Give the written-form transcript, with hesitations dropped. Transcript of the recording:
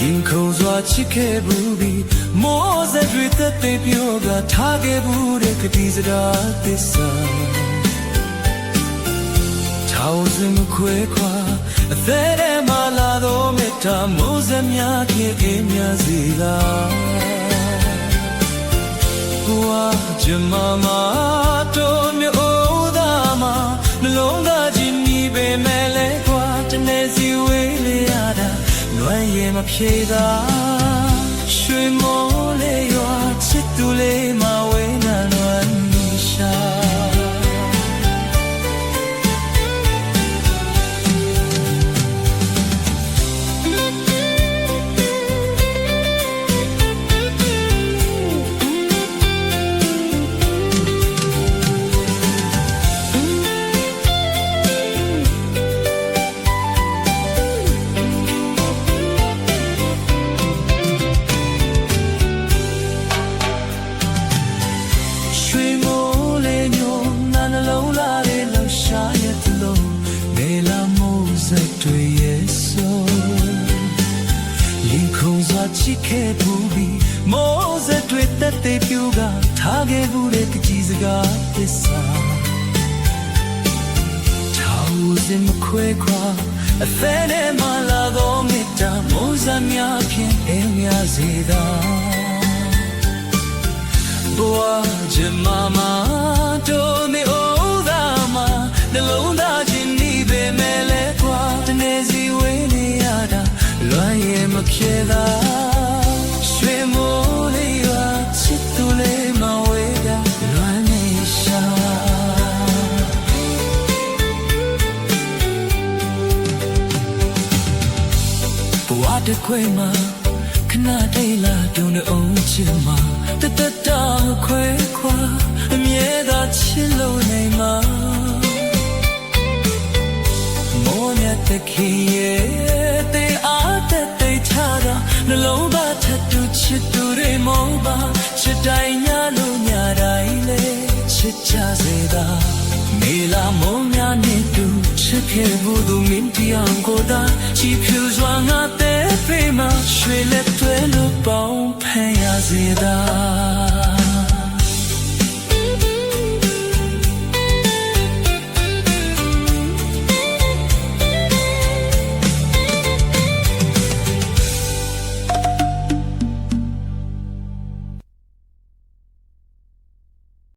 ရင်ခုန်စွာချစ်ခဲ့ဘူးပြီမောစက်တွေသက်သေပြောကထားခဲ့ဘူးတဲ့ကတိစကားသစ္စာထောင်စင်မခွဲခွာအသက်ထဲမှာလာတော့မေတ္တာမိုးစက်များခင်အေးမြစီလာဘဝကြမမတို့မျိုးသားမှာနှလုံးသားချင်းမိပေမဲ့လဲကွာတနေ့စီဝေးလေရတာလွမ်းရမဖြေသာရွှေမိုးလေးရွာချစ်သူလေးမဝေးနာလွမ်းနေရှာချစ်ခဲ့ဘူးပြီမောစက်တွေတက်တဲ့ပြူကထားခဲ့ဘူးတဲ့ကကြီးစကားသစ္စာထောင်စင်မခွဲခွာအသက်နဲ့မလာတော့မေတ္တာမိုးစံများဖြင့်အင်းများစေသာဘဝကြမမတို့မေအိုးသားမှာနှလုံးသားချင်းနေပေမဲ့လဲကွာတနေ့စီဝေးနေရတာလွမ်းရင်မပြေသာရွှေမိုးလေးရွာချစ်သူလေးမဝေးတာလွမ်းနေရှာဘဝတစ်ခွေမှာခဏတိတ်လာတုံးအောင်ချစ်မှာတတတာခွဲခွာအမြဲတမ်းချစ်လို့နေမှာမောမြတ်တခင်ရဲ့တေအားတဲ့တိတ်ချတာနှလုံးသားထတူချစ်သူတွေမောပါချစ်တိုင်းညလို့ညတိုင်းလေချစ်ချစေတာမေလာမုံများနဲ့တူချစ်ခဲ့ဘူးသူမင်းတရားကိုသာချီဖြူစွာငါတဲ့ဖေးမှာရွှေလက်တွေလို့ပေါင်းဖန်ရစေတာ